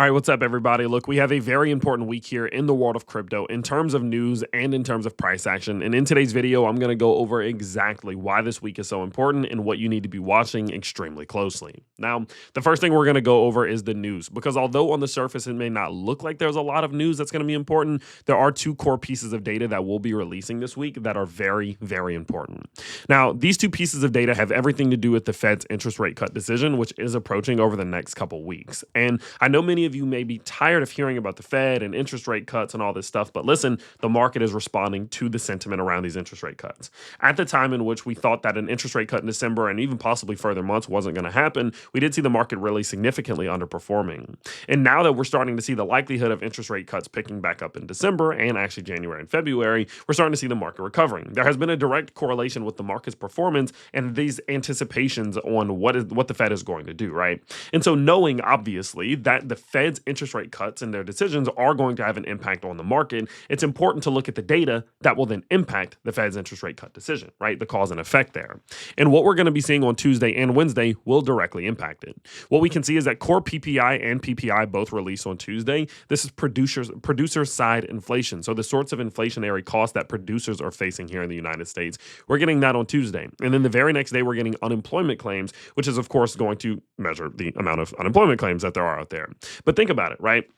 All right, what's up, everybody? Look, we have a very important week here in the world of crypto in terms of news and in terms of price action. And in today's video, I'm going to go over exactly why this week is so important and what you need to be watching extremely closely. Now, the first thing we're going to go over is the news, because although on the surface it may not look like there's a lot of news that's going to be important, there are two core pieces of data that we'll be releasing this week that are very, very important. Now, these two pieces of data have everything to do with the Fed's interest rate cut decision, which is approaching over the next couple weeks. And I know many of you may be tired of hearing about the Fed and interest rate cuts and all this stuff, but listen, the market is responding to the sentiment around these interest rate cuts. At the time in which we thought that an interest rate cut in December and even possibly further months wasn't going to happen, we did see the market really significantly underperforming. And now that we're starting to see the likelihood of interest rate cuts picking back up in December and actually January and February, we're starting to see the market recovering. There has been a direct correlation with the market's performance and these anticipations on what the Fed is going to do, right? And so knowing obviously that the Fed's interest rate cuts and their decisions are going to have an impact on the market, it's important to look at the data that will then impact the Fed's interest rate cut decision, right? The cause and effect there. And what we're going to be seeing on Tuesday and Wednesday will directly impact it. What we can see is that core PPI and PPI both release on Tuesday. This is producer side inflation. So the sorts of inflationary costs that producers are facing here in the United States. We're getting that on Tuesday. And then the very next day, we're getting unemployment claims, which is of course going to measure the amount of unemployment claims that there are out there. But think about it, right?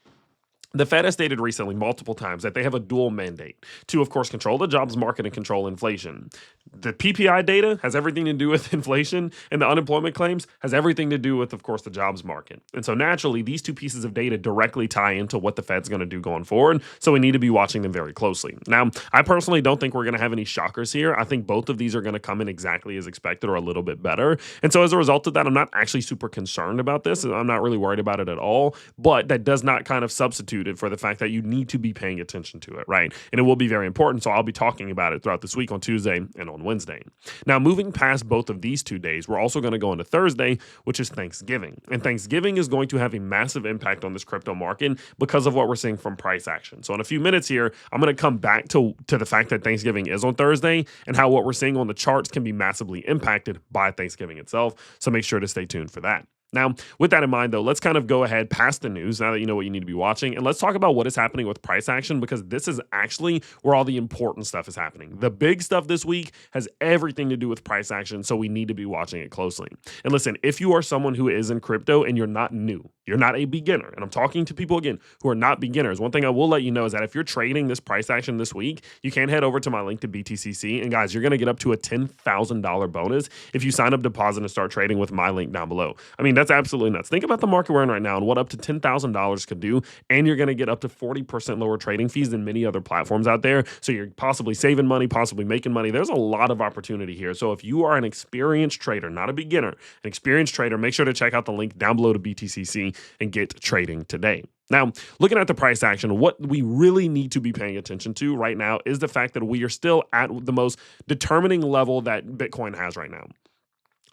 The Fed has stated recently multiple times that they have a dual mandate to, of course, control the jobs market and control inflation. The PPI data has everything to do with inflation, and the unemployment claims has everything to do with, of course, the jobs market. And so naturally, these two pieces of data directly tie into what the Fed's going to do going forward, so we need to be watching them very closely. Now, I personally don't think we're going to have any shockers here. I think both of these are going to come in exactly as expected or a little bit better. And so as a result of that, I'm not actually super concerned about this. I'm not really worried about it at all, but that does not kind of substitute it for the fact that you need to be paying attention to it, right? And it will be very important. So I'll be talking about it throughout this week on Tuesday and on Wednesday. Now, moving past both of these 2 days, we're also going to go into Thursday, which is Thanksgiving. And Thanksgiving is going to have a massive impact on this crypto market because of what we're seeing from price action. So in a few minutes here, I'm going to come back to the fact that Thanksgiving is on Thursday and how what we're seeing on the charts can be massively impacted by Thanksgiving itself. So make sure to stay tuned for that. Now, with that in mind, though, let's kind of go ahead past the news now that you know what you need to be watching, and let's talk about what is happening with price action, because this is actually where all the important stuff is happening. The big stuff this week has everything to do with price action, so we need to be watching it closely. And listen, if you are someone who is in crypto and you're not new, you're not a beginner, and I'm talking to people, again, who are not beginners, one thing I will let you know is that if you're trading this price action this week, you can head over to my link to BTCC, and guys, you're going to get up to a $10,000 bonus if you sign up, deposit, and start trading with my link down below. I mean, that's absolutely nuts. Think about the market we're in right now and what up to $10,000 could do, and you're going to get up to 40% lower trading fees than many other platforms out there. So you're possibly saving money, possibly making money. There's a lot of opportunity here. So if you are an experienced trader, not a beginner, an experienced trader, make sure to check out the link down below to BTCC and get trading today. Now, looking at the price action, what we really need to be paying attention to right now is the fact that we are still at the most determining level that Bitcoin has right now.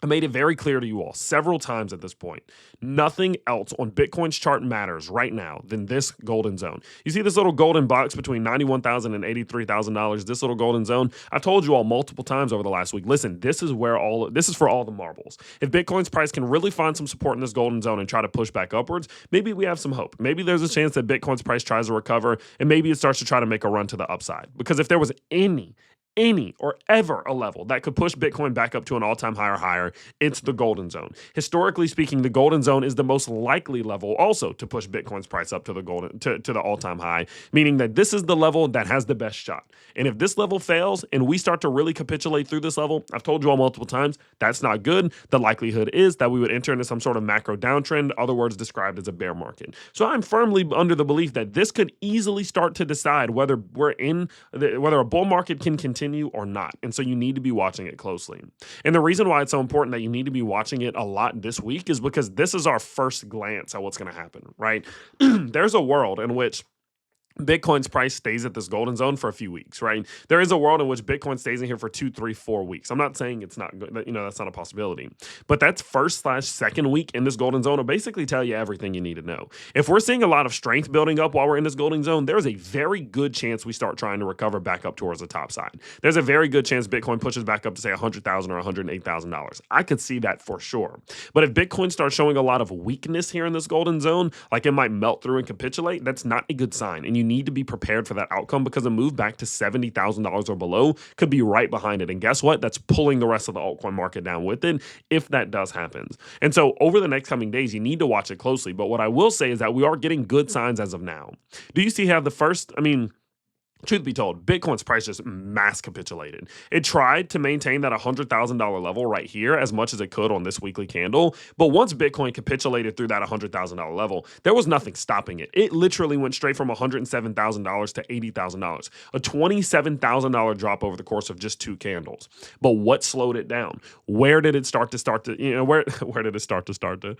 I made it very clear to you all several times at this point. Nothing else on Bitcoin's chart matters right now than this golden zone. You see this little golden box between $91,000 and $83,000, this little golden zone? I've told you all multiple times over the last week, listen, this is for all the marbles. If Bitcoin's price can really find some support in this golden zone and try to push back upwards, maybe we have some hope. Maybe there's a chance that Bitcoin's price tries to recover, and maybe it starts to try to make a run to the upside. Because if there was any or ever a level that could push Bitcoin back up to an all-time high or higher, it's the golden zone. Historically speaking, the golden zone is the most likely level also to push Bitcoin's price up to the all-time high, meaning that this is the level that has the best shot. And if this level fails and we start to really capitulate through this level, I've told you all multiple times, that's not good. The likelihood is that we would enter into some sort of macro downtrend, other words described as a bear market. So I'm firmly under the belief that this could easily start to decide whether whether a bull market can continue or not. And so you need to be watching it closely. And the reason why it's so important that you need to be watching it a lot this week is because this is our first glance at what's going to happen, right? There's a world in which Bitcoin's price stays at this golden zone for a few weeks, right? There is a world in which Bitcoin stays in here for 2, 3, 4 weeks. I'm not saying it's not good, that's not a possibility. But that's first/second week in this golden zone will basically tell you everything you need to know. If we're seeing a lot of strength building up while we're in this golden zone, there's a very good chance we start trying to recover back up towards the top side. There's a very good chance Bitcoin pushes back up to say $100,000 or $108,000. I could see that for sure. But if Bitcoin starts showing a lot of weakness here in this golden zone, like it might melt through and capitulate, that's not a good sign. And you need to be prepared for that outcome because a move back to $70,000 or below could be right behind it. And guess what? That's pulling the rest of the altcoin market down with it if that does happen. And so over the next coming days, you need to watch it closely. But what I will say is that we are getting good signs as of now. Do you see how the first, truth be told, Bitcoin's price just mass capitulated. It tried to maintain that $100,000 level right here as much as it could on this weekly candle. But once Bitcoin capitulated through that $100,000 level, there was nothing stopping it. It literally went straight from $107,000 to $80,000, a $27,000 drop over the course of just 2 candles. But what slowed it down? Where did it start to, where did it start to,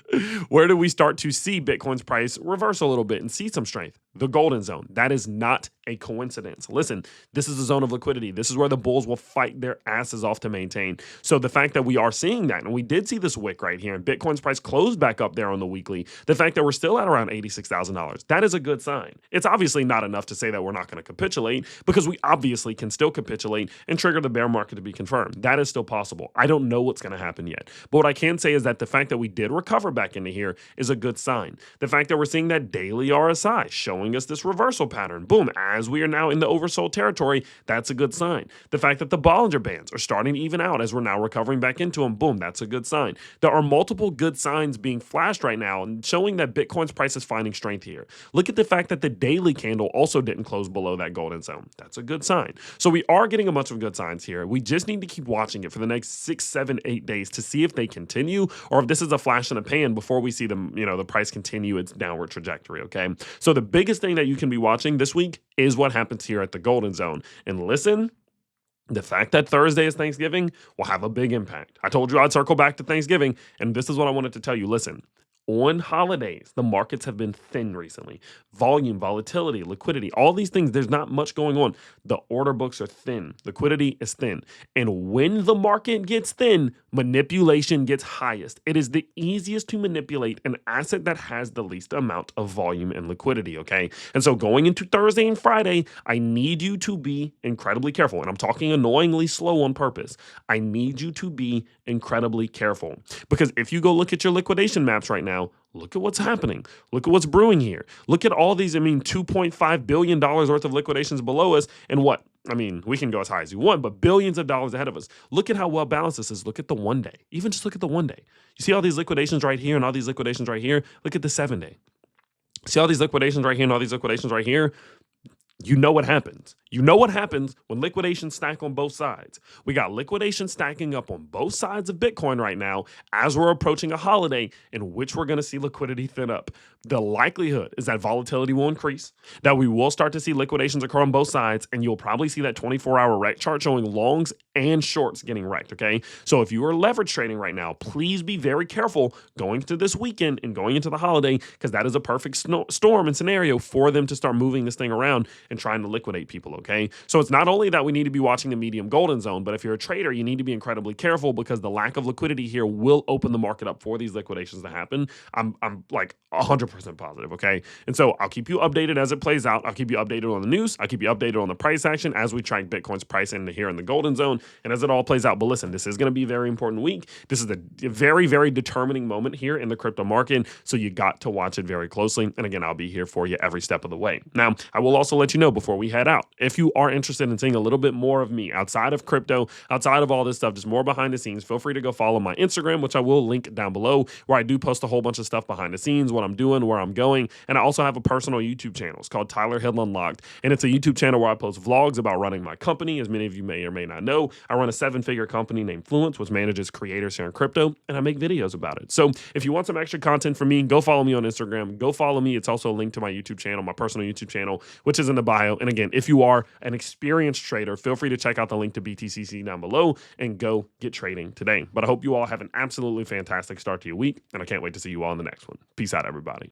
where did we start to see Bitcoin's price reverse a little bit and see some strength? The golden zone. That is not a coincidence. Listen, this is a zone of liquidity. This is where the bulls will fight their asses off to maintain. So the fact that we are seeing that, and we did see this wick right here, and Bitcoin's price closed back up there on the weekly, the fact that we're still at around $86,000, that is a good sign. It's obviously not enough to say that we're not going to capitulate, because we obviously can still capitulate and trigger the bear market to be confirmed. That is still possible. I don't know what's going to happen yet. But what I can say is that the fact that we did recover back into here is a good sign. The fact that we're seeing that daily RSI showing us this reversal pattern, boom, as we are now in the oversold territory, that's a good sign. The fact that the Bollinger Bands are starting to even out as we're now recovering back into them, boom, that's a good sign. There are multiple good signs being flashed right now and showing that Bitcoin's price is finding strength here. Look at the fact that the daily candle also didn't close below that golden zone. That's a good sign. So we are getting a bunch of good signs here. We just need to keep watching it for the next 6, 7, 8 days to see if they continue or if this is a flash in the pan before we see them, the price continue its downward trajectory, okay? So the biggest thing that you can be watching this week is what happens here at the golden zone. And listen, the fact that Thursday is Thanksgiving will have a big impact. I told you I'd circle back to Thanksgiving, and this is what I wanted to tell you. Listen, on holidays, the markets have been thin recently. Volume, volatility, liquidity, all these things, there's not much going on. The order books are thin. Liquidity is thin. And when the market gets thin, manipulation gets highest. It is the easiest to manipulate an asset that has the least amount of volume and liquidity, okay? And so going into Thursday and Friday, I need you to be incredibly careful. And I'm talking annoyingly slow on purpose. I need you to be incredibly careful. Because if you go look at your liquidation maps right now, look at what's happening. Look at what's brewing here. Look at all these, $2.5 billion worth of liquidations below us. And what? We can go as high as you want, but billions of dollars ahead of us. Look at how well balanced this is. Look at the 1 day. Even just look at the 1 day. You see all these liquidations right here and all these liquidations right here? Look at the 7 day. See all these liquidations right here and all these liquidations right here? You know what happens. You know what happens when liquidations stack on both sides. We got liquidation stacking up on both sides of Bitcoin right now as we're approaching a holiday in which we're going to see liquidity thin up. The likelihood is that volatility will increase, that we will start to see liquidations occur on both sides, and you'll probably see that 24-hour rec chart showing longs and shorts getting wrecked, okay? So if you are leverage trading right now, please be very careful going into this weekend and going into the holiday, because that is a perfect storm and scenario for them to start moving this thing around and trying to liquidate people, okay? So it's not only that we need to be watching the medium golden zone, but if you're a trader, you need to be incredibly careful because the lack of liquidity here will open the market up for these liquidations to happen. I'm like 100% positive, okay? And so I'll keep you updated as it plays out. I'll keep you updated on the news. I'll keep you updated on the price action as we track Bitcoin's price into here in the golden zone and as it all plays out. But listen, this is going to be a very important week. This is a very, very determining moment here in the crypto market. So you got to watch it very closely. And again, I'll be here for you every step of the way. Now, I will also let you know before we head out, if you are interested in seeing a little bit more of me outside of crypto, outside of all this stuff, just more behind the scenes, feel free to go follow my Instagram, which I will link down below, where I do post a whole bunch of stuff behind the scenes, what I'm doing, where I'm going. And I also have a personal YouTube channel. It's called Tyler Hill Unlocked. And it's a YouTube channel where I post vlogs about running my company. As many of you may or may not know, I run a 7-figure company named Fluence, which manages creators here in crypto, and I make videos about it. So if you want some extra content from me, go follow me on Instagram. Go follow me. It's also linked to my YouTube channel, my personal YouTube channel, which is in the bio. And again, if you are an experienced trader, feel free to check out the link to BTCC down below and go get trading today. But I hope you all have an absolutely fantastic start to your week, and I can't wait to see you all in the next one. Peace out, everybody.